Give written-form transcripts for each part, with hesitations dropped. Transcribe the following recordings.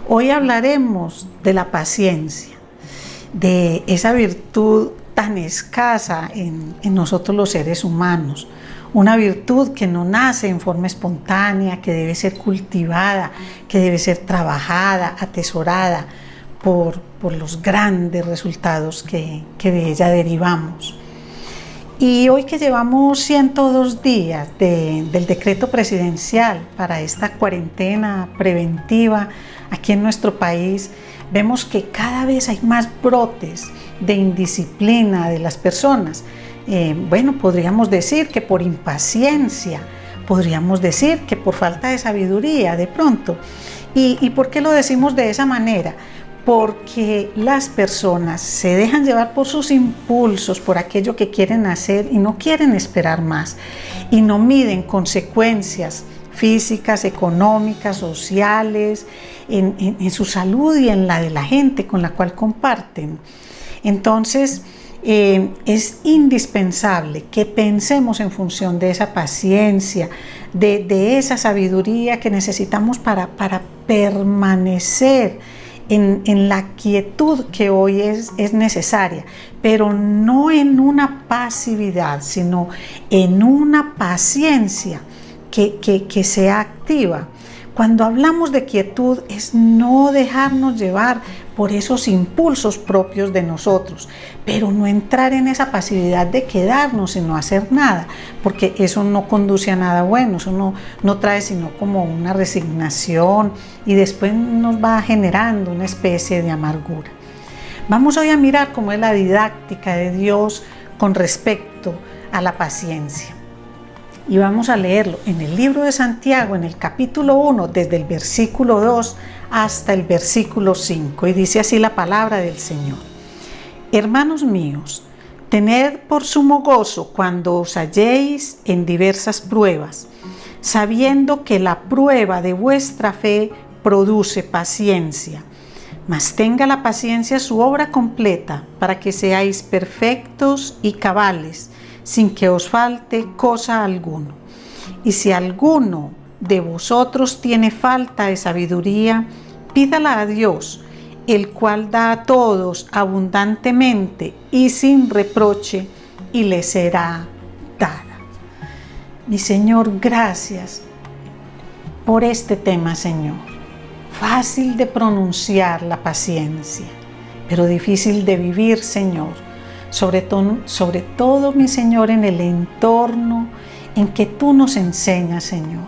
Hoy hablaremos de la paciencia, de esa virtud tan escasa en nosotros los seres humanos. Una virtud que no nace en forma espontánea, que debe ser cultivada, que debe ser trabajada, atesorada por los grandes resultados que de ella derivamos. Y hoy que llevamos 102 días del decreto presidencial para esta cuarentena preventiva aquí en nuestro país, vemos que cada vez hay más brotes de indisciplina de las personas. Podríamos decir que por impaciencia, podríamos decir que por falta de sabiduría de pronto. ¿Y por qué lo decimos de esa manera? Porque las personas se dejan llevar por sus impulsos, por aquello que quieren hacer y no quieren esperar más y no miden consecuencias físicas, económicas, sociales, en su salud y en la de la gente con la cual comparten. Entonces, es indispensable que pensemos en función de esa paciencia, de esa sabiduría que necesitamos para permanecer en la quietud que hoy es necesaria, pero no en una pasividad, sino en una paciencia que sea activa. Cuando hablamos de quietud es no dejarnos llevar por esos impulsos propios de nosotros, pero no entrar en esa pasividad de quedarnos y no hacer nada, porque eso no conduce a nada bueno, eso no trae sino como una resignación y después nos va generando una especie de amargura. Vamos hoy a mirar cómo es la didáctica de Dios con respecto a la paciencia. Y vamos a leerlo en el libro de Santiago, en el capítulo 1, desde el versículo 2 hasta el versículo 5. Y dice así la palabra del Señor. Hermanos míos, tened por sumo gozo cuando os halléis en diversas pruebas, sabiendo que la prueba de vuestra fe produce paciencia. Mas tenga la paciencia su obra completa, para que seáis perfectos y cabales, sin que os falte cosa alguna. Y si alguno de vosotros tiene falta de sabiduría, pídala a Dios, el cual da a todos abundantemente y sin reproche, y le será dada. Mi Señor, gracias por este tema, Señor. Fácil de pronunciar la paciencia, pero difícil de vivir, Señor. Sobre todo, mi Señor, en el entorno en que tú nos enseñas, Señor.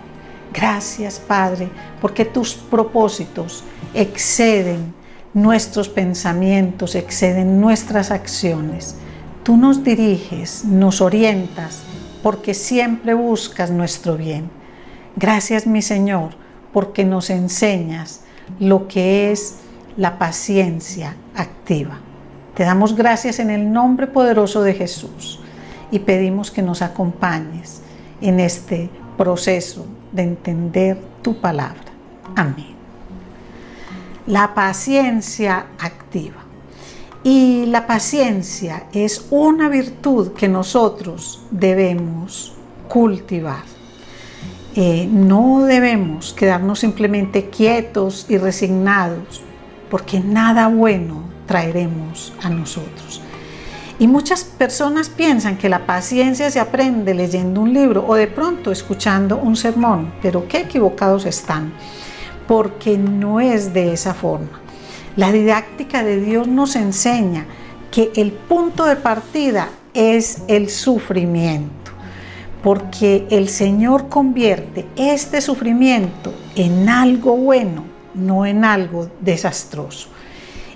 Gracias, Padre, porque tus propósitos exceden nuestros pensamientos, exceden nuestras acciones. Tú nos diriges, nos orientas, porque siempre buscas nuestro bien. Gracias, mi Señor, porque nos enseñas lo que es la paciencia activa. Te damos gracias en el nombre poderoso de Jesús y pedimos que nos acompañes en este proceso de entender tu palabra. Amén. La paciencia activa. Y la paciencia es una virtud que nosotros debemos cultivar. No debemos quedarnos simplemente quietos y resignados, porque nada bueno traeremos a nosotros. Y muchas personas piensan que la paciencia se aprende leyendo un libro o de pronto escuchando un sermón, pero qué equivocados están, porque no es de esa forma. La didáctica de Dios nos enseña que el punto de partida es el sufrimiento, porque el Señor convierte este sufrimiento en algo bueno, no en algo desastroso.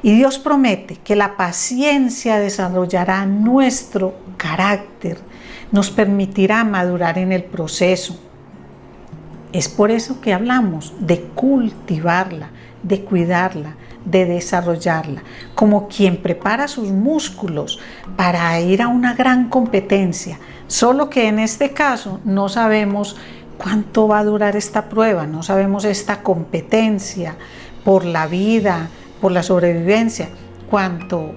Y Dios promete que la paciencia desarrollará nuestro carácter, nos permitirá madurar en el proceso. Es por eso que hablamos de cultivarla, de cuidarla, de desarrollarla, como quien prepara sus músculos para ir a una gran competencia. Solo que en este caso no sabemos cuánto va a durar esta prueba, no sabemos esta competencia por la vida, por la sobrevivencia, cuánto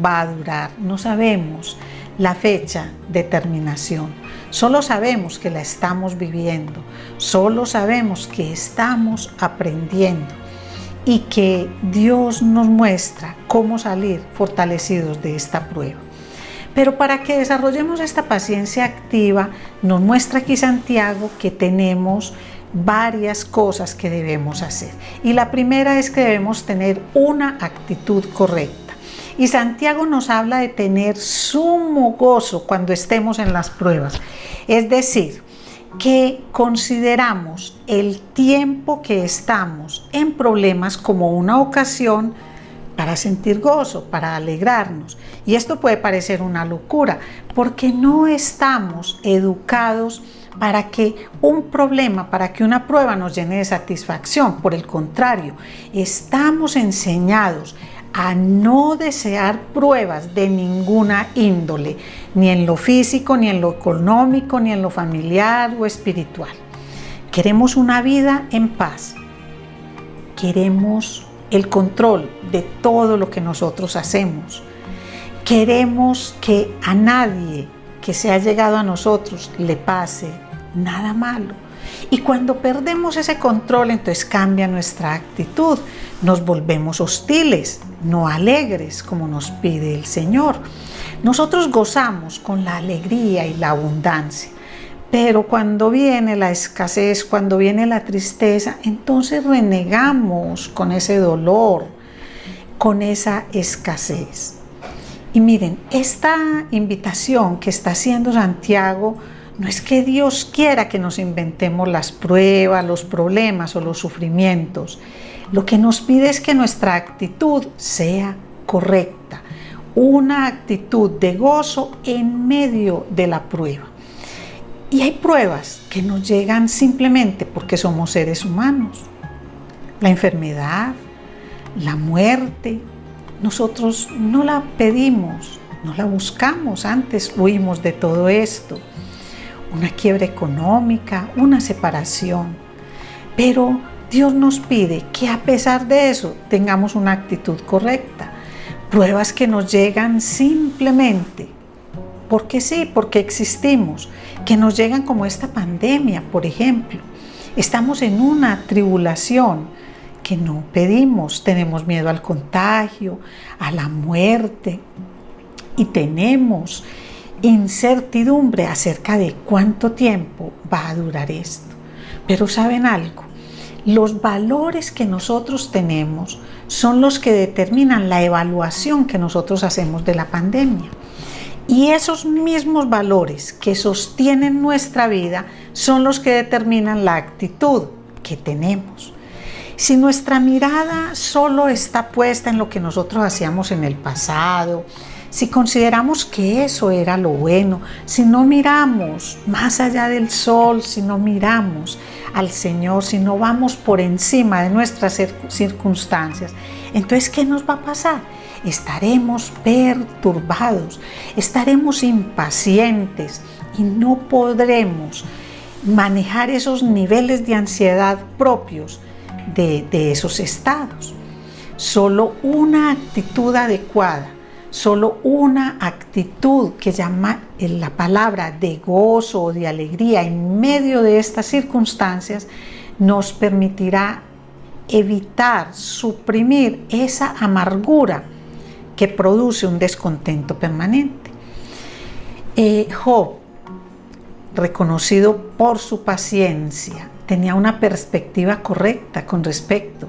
va a durar. No sabemos la fecha de terminación. Solo sabemos que la estamos viviendo. Solo sabemos que estamos aprendiendo. y que Dios nos muestra cómo salir fortalecidos de esta prueba. Pero para que desarrollemos esta paciencia activa, nos muestra aquí Santiago que tenemos varias cosas que debemos hacer. Y la primera es que debemos tener una actitud correcta. Y Santiago nos habla de tener sumo gozo cuando estemos en las pruebas. Es decir, que consideramos el tiempo que estamos en problemas como una ocasión para sentir gozo, para alegrarnos. Y esto puede parecer una locura, porque no estamos educados para que un problema, para que una prueba nos llene de satisfacción. Por el contrario, estamos enseñados a no desear pruebas de ninguna índole, ni en lo físico, ni en lo económico, ni en lo familiar o espiritual. Queremos una vida en paz. Queremos el control de todo lo que nosotros hacemos. Queremos que a nadie que se ha llegado a nosotros le pase nada malo. Y cuando perdemos ese control, entonces cambia nuestra actitud. Nos volvemos hostiles, no alegres, como nos pide el Señor. Nosotros gozamos con la alegría y la abundancia, pero cuando viene la escasez, cuando viene la tristeza, entonces renegamos con ese dolor, con esa escasez. Y miren, esta invitación que está haciendo Santiago no es que Dios quiera que nos inventemos las pruebas, los problemas o los sufrimientos. Lo que nos pide es que nuestra actitud sea correcta, una actitud de gozo en medio de la prueba. Y hay pruebas que nos llegan simplemente porque somos seres humanos. La enfermedad, la muerte, nosotros no la pedimos, no la buscamos, antes huimos de todo esto. Una quiebra económica, una separación. Pero Dios nos pide que a pesar de eso tengamos una actitud correcta. Pruebas que nos llegan simplemente porque sí, porque existimos, que nos llegan como esta pandemia, por ejemplo. Estamos en una tribulación que no pedimos, tenemos miedo al contagio, a la muerte y tenemos incertidumbre acerca de cuánto tiempo va a durar esto. Pero ¿saben algo? Los valores que nosotros tenemos son los que determinan la evaluación que nosotros hacemos de la pandemia. Y esos mismos valores que sostienen nuestra vida son los que determinan la actitud que tenemos. Si nuestra mirada solo está puesta en lo que nosotros hacíamos en el pasado, si consideramos que eso era lo bueno, si no miramos más allá del sol, si no miramos al Señor, si no vamos por encima de nuestras circunstancias, entonces ¿qué nos va a pasar? Estaremos perturbados, estaremos impacientes y no podremos manejar esos niveles de ansiedad propios de esos estados. Solo una actitud adecuada, solo una actitud que llama la palabra de gozo o de alegría en medio de estas circunstancias nos permitirá evitar, suprimir esa amargura que produce un descontento permanente. Job, reconocido por su paciencia, tenía una perspectiva correcta con respecto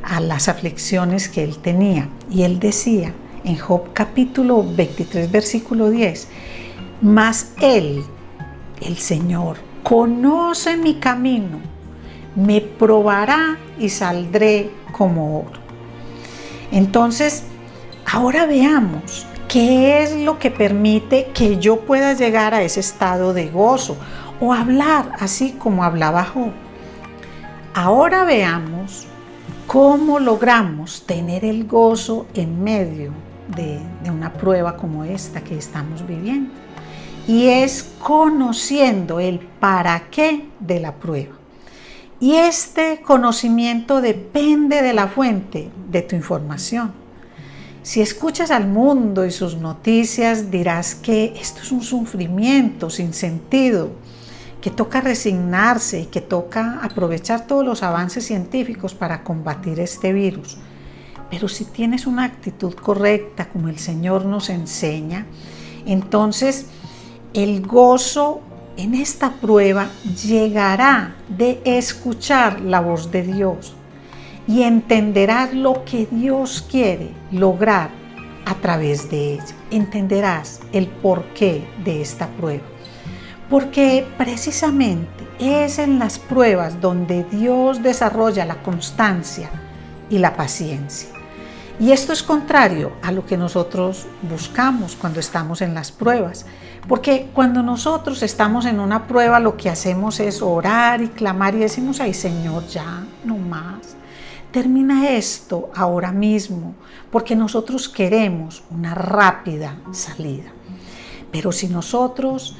a las aflicciones que él tenía. Y él decía en Job capítulo 23, versículo 10, mas él, el Señor, conoce mi camino, me probará y saldré como oro. Entonces, ahora veamos qué es lo que permite que yo pueda llegar a ese estado de gozo o hablar así como hablaba Job. Ahora veamos cómo logramos tener el gozo en medio de una prueba como esta que estamos viviendo. Y es conociendo el para qué de la prueba. Y este conocimiento depende de la fuente de tu información. Si escuchas al mundo y sus noticias, dirás que esto es un sufrimiento sin sentido, que toca resignarse y que toca aprovechar todos los avances científicos para combatir este virus. Pero si tienes una actitud correcta, como el Señor nos enseña, entonces el gozo en esta prueba llegará de escuchar la voz de Dios y entenderás lo que Dios quiere lograr a través de ella. Entenderás el porqué de esta prueba. Porque precisamente es en las pruebas donde Dios desarrolla la constancia y la paciencia. Y esto es contrario a lo que nosotros buscamos cuando estamos en las pruebas. Porque cuando nosotros estamos en una prueba, lo que hacemos es orar y clamar y decimos: ay Señor, ya, no más. Termina esto ahora mismo, porque nosotros queremos una rápida salida. Pero si nosotros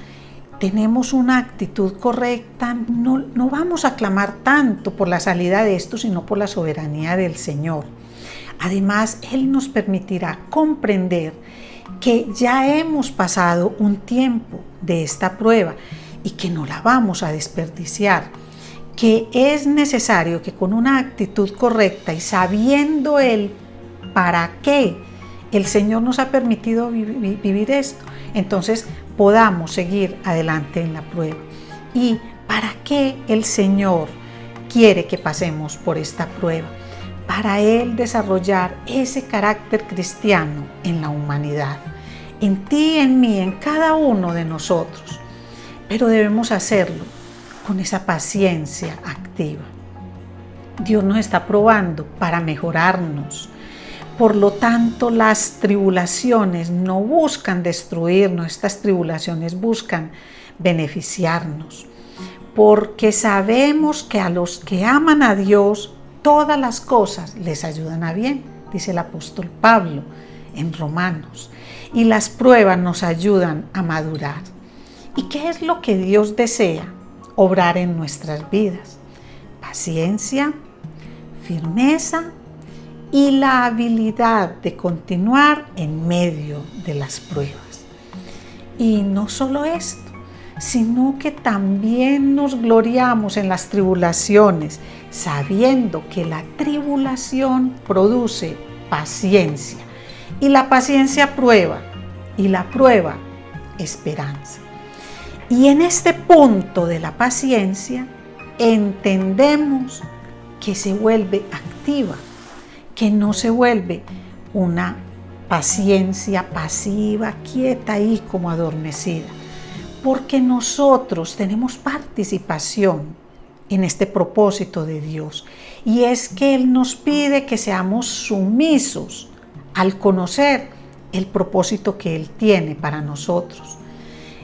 tenemos una actitud correcta, no vamos a clamar tanto por la salida de esto, sino por la soberanía del Señor. Además, Él nos permitirá comprender que ya hemos pasado un tiempo de esta prueba y que no la vamos a desperdiciar, que es necesario que con una actitud correcta y sabiendo el para qué el Señor nos ha permitido vivir esto, entonces podamos seguir adelante en la prueba. ¿Y para qué el Señor quiere que pasemos por esta prueba? Para Él desarrollar ese carácter cristiano en la humanidad, en ti, en mí, en cada uno de nosotros. Pero debemos hacerlo con esa paciencia activa. Dios nos está probando para mejorarnos. Por lo tanto, las tribulaciones no buscan destruirnos, estas tribulaciones buscan beneficiarnos. Porque sabemos que a los que aman a Dios, todas las cosas les ayudan a bien, dice el apóstol Pablo en Romanos. Y las pruebas nos ayudan a madurar. ¿Y qué es lo que Dios desea obrar en nuestras vidas? Paciencia, firmeza y la habilidad de continuar en medio de las pruebas. Y no solo esto, sino que también nos gloriamos en las tribulaciones, sabiendo que la tribulación produce paciencia, y la paciencia prueba, y la prueba esperanza. Y en este punto de la paciencia entendemos que se vuelve activa, que no se vuelve una paciencia pasiva, quieta y como adormecida, porque nosotros tenemos participación en este propósito de Dios, y es que Él nos pide que seamos sumisos al conocer el propósito que Él tiene para nosotros.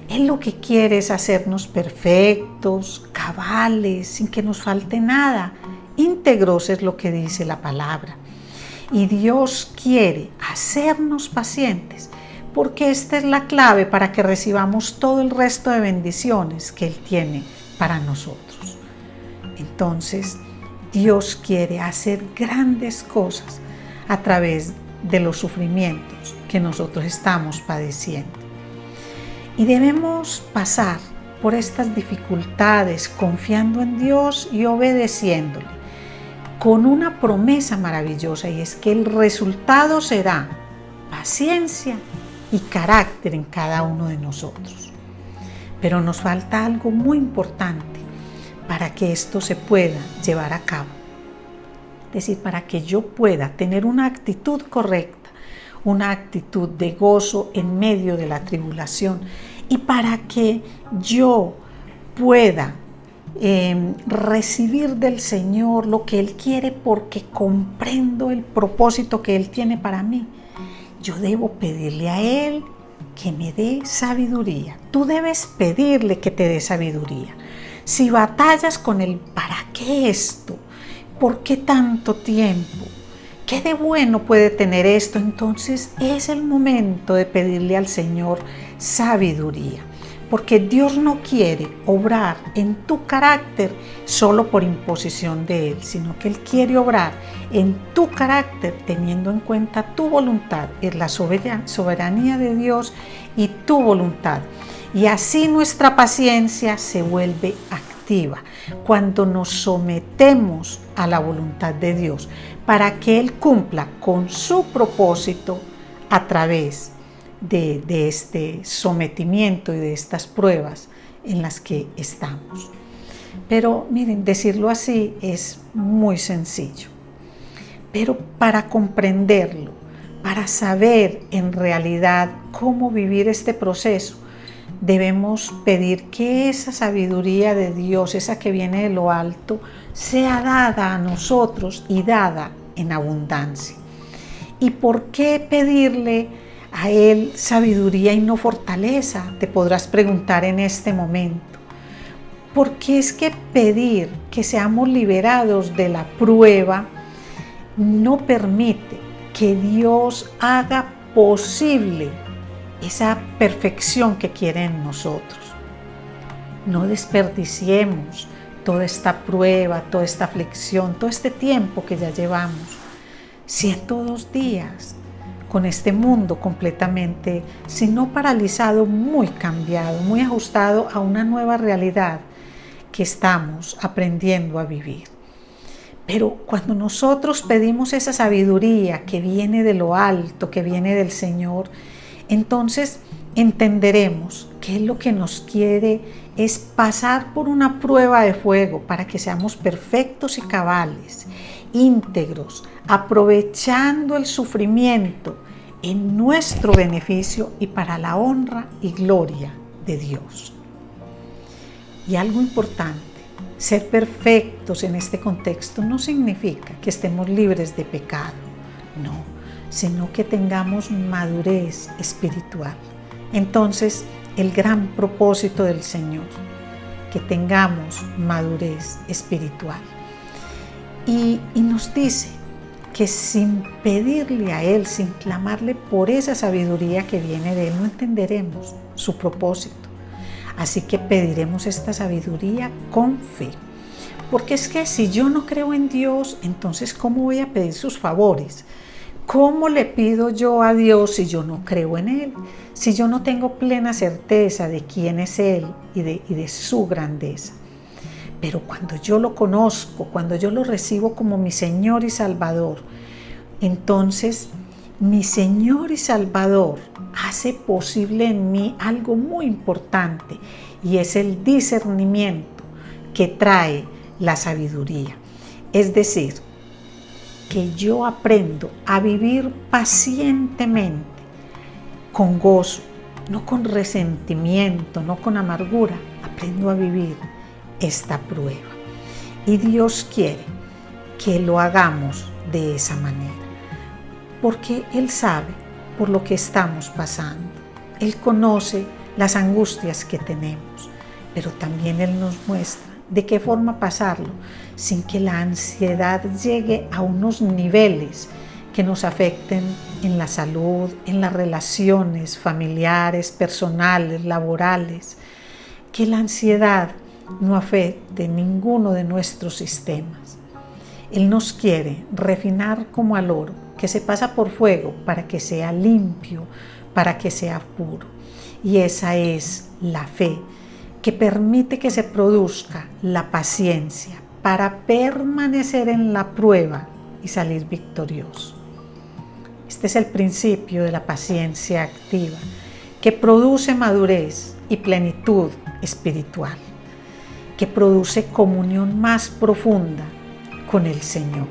Él lo que quiere es hacernos perfectos, cabales, sin que nos falte nada, íntegros es lo que dice la palabra. Y Dios quiere hacernos pacientes, porque esta es la clave para que recibamos todo el resto de bendiciones que Él tiene para nosotros. Entonces, Dios quiere hacer grandes cosas a través de los sufrimientos que nosotros estamos padeciendo. Y debemos pasar por estas dificultades confiando en Dios y obedeciéndole, con una promesa maravillosa, y es que el resultado será paciencia y carácter en cada uno de nosotros. Pero nos falta algo muy importante para que esto se pueda llevar a cabo. Es decir, para que yo pueda tener una actitud correcta, una actitud de gozo en medio de la tribulación, y para que yo pueda recibir del Señor lo que Él quiere, porque comprendo el propósito que Él tiene para mí. Yo debo pedirle a Él que me dé sabiduría. Tú debes pedirle que te dé sabiduría. Si batallas con el ¿para qué esto? ¿Por qué tanto tiempo? ¿Qué de bueno puede tener esto? Entonces es el momento de pedirle al Señor sabiduría. Porque Dios no quiere obrar en tu carácter solo por imposición de Él, sino que Él quiere obrar en tu carácter teniendo en cuenta tu voluntad, es la soberanía de Dios y tu voluntad. Y así nuestra paciencia se vuelve activa cuando nos sometemos a la voluntad de Dios para que Él cumpla con su propósito a través de este sometimiento y de estas pruebas en las que estamos. Pero miren, decirlo así es muy sencillo. Pero para comprenderlo, para saber en realidad cómo vivir este proceso, debemos pedir que esa sabiduría de Dios, esa que viene de lo alto, sea dada a nosotros y dada en abundancia. ¿Y por qué pedirle a Él sabiduría y no fortaleza? Te podrás preguntar en este momento. Porque es que pedir que seamos liberados de la prueba no permite que Dios haga posible esa perfección que quiere en nosotros. No desperdiciemos toda esta prueba, toda esta aflicción, todo este tiempo que ya llevamos, 102 días, con este mundo completamente, si no paralizado, muy cambiado, muy ajustado a una nueva realidad que estamos aprendiendo a vivir. Pero cuando nosotros pedimos esa sabiduría que viene de lo alto, que viene del Señor, entonces entenderemos que Él lo que nos quiere es pasar por una prueba de fuego para que seamos perfectos y cabales, íntegros, aprovechando el sufrimiento en nuestro beneficio y para la honra y gloria de Dios. Y algo importante, ser perfectos en este contexto no significa que estemos libres de pecado, no, sino que tengamos madurez espiritual. Entonces, el gran propósito del Señor, que tengamos madurez espiritual. Y nos dice que sin pedirle a Él, sin clamarle por esa sabiduría que viene de Él, no entenderemos su propósito. Así que pediremos esta sabiduría con fe. Porque es que si yo no creo en Dios, entonces ¿cómo voy a pedir sus favores? ¿Cómo le pido yo a Dios si yo no creo en Él? Si yo no tengo plena certeza de quién es Él y de su grandeza. Pero cuando yo lo conozco, cuando yo lo recibo como mi Señor y Salvador, entonces mi Señor y Salvador hace posible en mí algo muy importante y es el discernimiento que trae la sabiduría. Es decir, que yo aprendo a vivir pacientemente, con gozo, no con resentimiento, no con amargura. Aprendo a vivir esta prueba. Y Dios quiere que lo hagamos de esa manera, porque Él sabe por lo que estamos pasando. Él conoce las angustias que tenemos, pero también Él nos muestra de qué forma pasarlo sin que la ansiedad llegue a unos niveles que nos afecten en la salud, en las relaciones familiares, personales, laborales. Que la ansiedad no afecte ninguno de nuestros sistemas. Él nos quiere refinar como al oro, que se pasa por fuego para que sea limpio, para que sea puro. Y esa es la fe, que permite que se produzca la paciencia para permanecer en la prueba y salir victorioso. Este es el principio de la paciencia activa, que produce madurez y plenitud espiritual, que produce comunión más profunda con el Señor,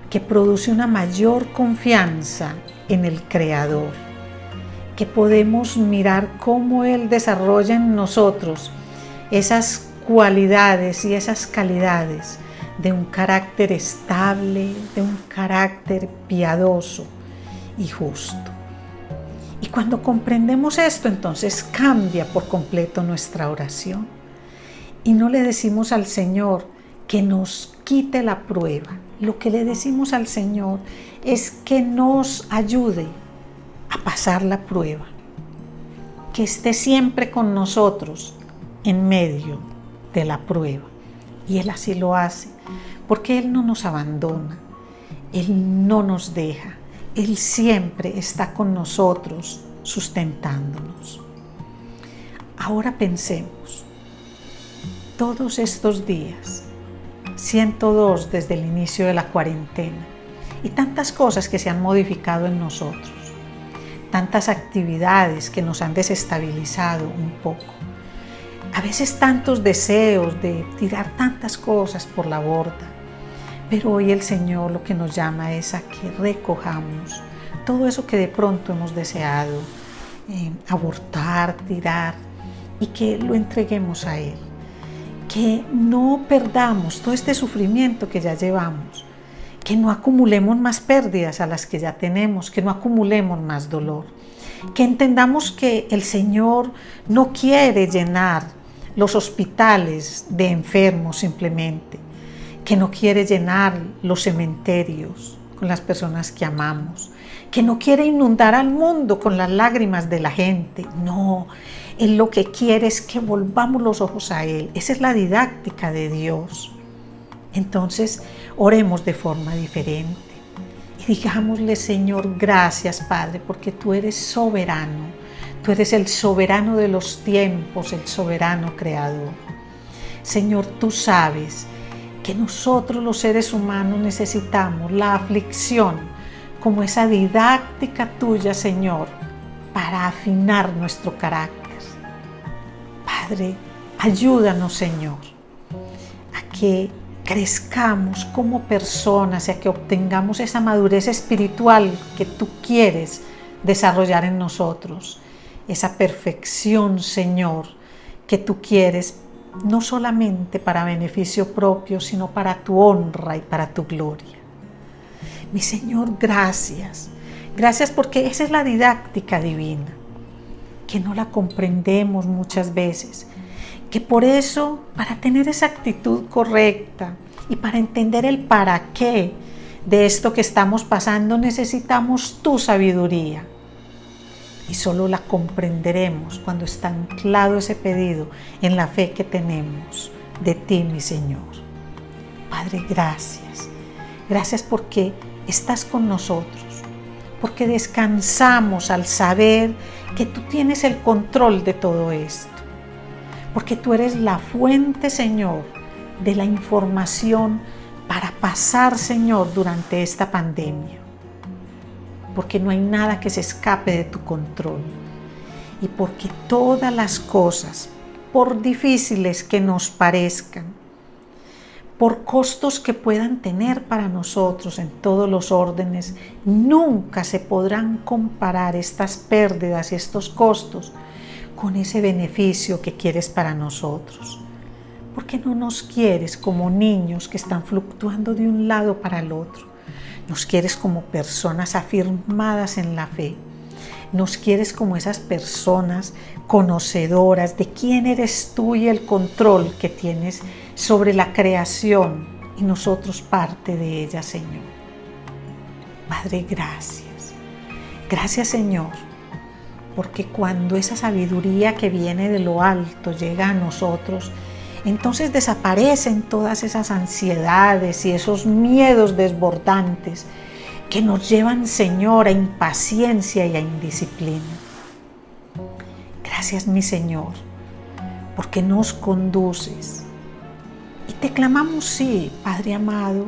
que produce una mayor confianza en el Creador, que podemos mirar cómo Él desarrolla en nosotros esas cualidades y esas calidades de un carácter estable, de un carácter piadoso y justo. Y cuando comprendemos esto, entonces cambia por completo nuestra oración. Y no le decimos al Señor que nos quite la prueba. Lo que le decimos al Señor es que nos ayude a pasar la prueba, que esté siempre con nosotros en medio de la prueba. Y Él así lo hace, porque Él no nos abandona, Él no nos deja, Él siempre está con nosotros, sustentándonos. Ahora pensemos, todos estos días, 102 desde el inicio de la cuarentena, y tantas cosas que se han modificado en nosotros, tantas actividades que nos han desestabilizado un poco, a veces tantos deseos de tirar tantas cosas por la borda, pero hoy el Señor lo que nos llama es a que recojamos todo eso que de pronto hemos deseado abortar, tirar, y que lo entreguemos a Él, que no perdamos todo este sufrimiento que ya llevamos, que no acumulemos más pérdidas a las que ya tenemos, que no acumulemos más dolor, que entendamos que el Señor no quiere llenar los hospitales de enfermos simplemente, que no quiere llenar los cementerios con las personas que amamos, que no quiere inundar al mundo con las lágrimas de la gente. No, Él lo que quiere es que volvamos los ojos a Él. Esa es la didáctica de Dios. Entonces, oremos de forma diferente y digámosle: Señor, gracias, Padre, porque tú eres soberano. Tú eres el soberano de los tiempos, el soberano creador. Señor, tú sabes que nosotros los seres humanos necesitamos la aflicción como esa didáctica tuya, Señor, para afinar nuestro carácter. Padre, ayúdanos, Señor, a que crezcamos como personas y a que obtengamos esa madurez espiritual que tú quieres desarrollar en nosotros, esa perfección, Señor, que tú quieres no solamente para beneficio propio, sino para tu honra y para tu gloria. Mi Señor, gracias. Gracias porque esa es la didáctica divina, que no la comprendemos muchas veces, que por eso, para tener esa actitud correcta y para entender el para qué de esto que estamos pasando, necesitamos tu sabiduría. Y solo la comprenderemos cuando está anclado ese pedido en la fe que tenemos de ti, mi Señor. Padre, gracias. Gracias porque estás con nosotros, porque descansamos al saber que tú tienes el control de todo esto, porque tú eres la fuente, Señor, de la información para pasar, Señor, durante esta pandemia, porque no hay nada que se escape de tu control y porque todas las cosas, por difíciles que nos parezcan, por costos que puedan tener para nosotros en todos los órdenes, nunca se podrán comparar estas pérdidas y estos costos con ese beneficio que quieres para nosotros. Porque no nos quieres como niños que están fluctuando de un lado para el otro. Nos quieres como personas afirmadas en la fe. Nos quieres como esas personas conocedoras de quién eres tú y el control que tienes sobre la creación y nosotros parte de ella, Señor. Padre, gracias. Gracias, Señor, porque cuando esa sabiduría que viene de lo alto llega a nosotros, entonces desaparecen todas esas ansiedades y esos miedos desbordantes que nos llevan, Señor, a impaciencia y a indisciplina. Gracias, mi Señor, porque nos conduces. Y te clamamos, sí, Padre amado,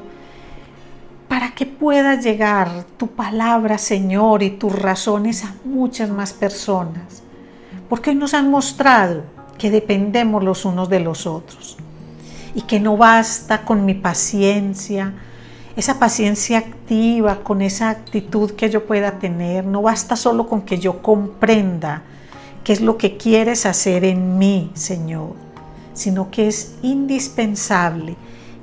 para que pueda llegar tu palabra, Señor, y tus razones a muchas más personas, porque hoy nos han mostrado que dependemos los unos de los otros y que no basta con mi paciencia, esa paciencia activa, con esa actitud que yo pueda tener, no basta solo con que yo comprenda qué es lo que quieres hacer en mí, Señor, sino que es indispensable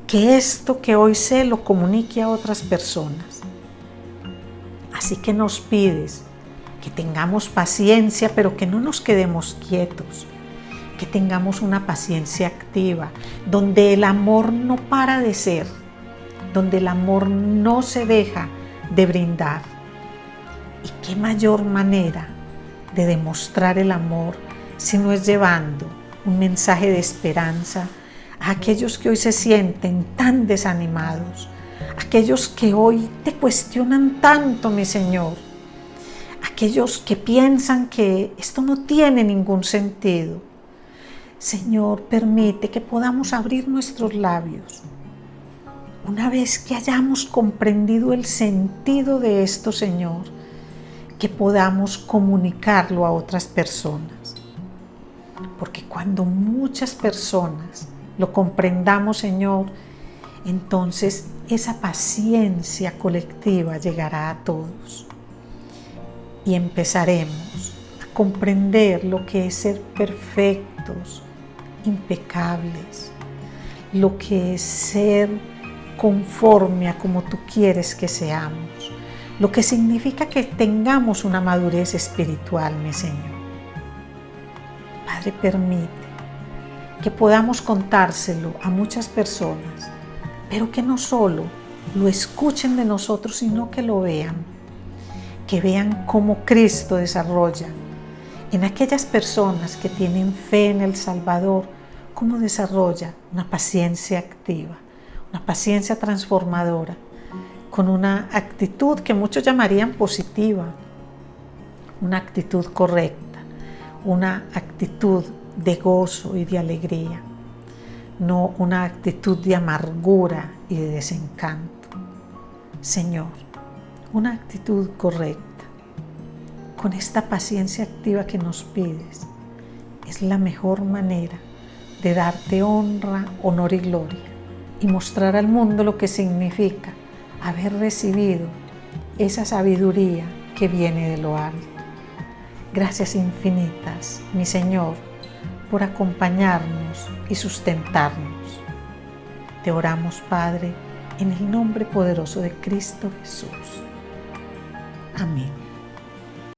que esto que hoy sé lo comunique a otras personas. Así que nos pides que tengamos paciencia, pero que no nos quedemos quietos, que tengamos una paciencia activa, donde el amor no para de ser, donde el amor no se deja de brindar. ¿Y qué mayor manera de demostrar el amor si no es llevando un mensaje de esperanza a aquellos que hoy se sienten tan desanimados, aquellos que hoy te cuestionan tanto, mi Señor, aquellos que piensan que esto no tiene ningún sentido? Señor, permite que podamos abrir nuestros labios. Una vez que hayamos comprendido el sentido de esto, Señor, que podamos comunicarlo a otras personas. Porque cuando muchas personas lo comprendamos, Señor, entonces esa paciencia colectiva llegará a todos. Y empezaremos a comprender lo que es ser perfectos, impecables, lo que es ser conforme a como tú quieres que seamos, lo que significa que tengamos una madurez espiritual, mi Señor. Padre, permite que podamos contárselo a muchas personas, pero que no solo lo escuchen de nosotros, sino que lo vean, que vean cómo Cristo desarrolla en aquellas personas que tienen fe en el Salvador, cómo desarrolla una paciencia activa, una paciencia transformadora, con una actitud que muchos llamarían positiva, una actitud correcta, una actitud de gozo y de alegría, no una actitud de amargura y de desencanto. Señor, una actitud correcta, con esta paciencia activa que nos pides, es la mejor manera de darte honra, honor y gloria y mostrar al mundo lo que significa haber recibido esa sabiduría que viene de lo alto. Gracias infinitas, mi Señor, por acompañarnos y sustentarnos. Te oramos, Padre, en el nombre poderoso de Cristo Jesús. Amén.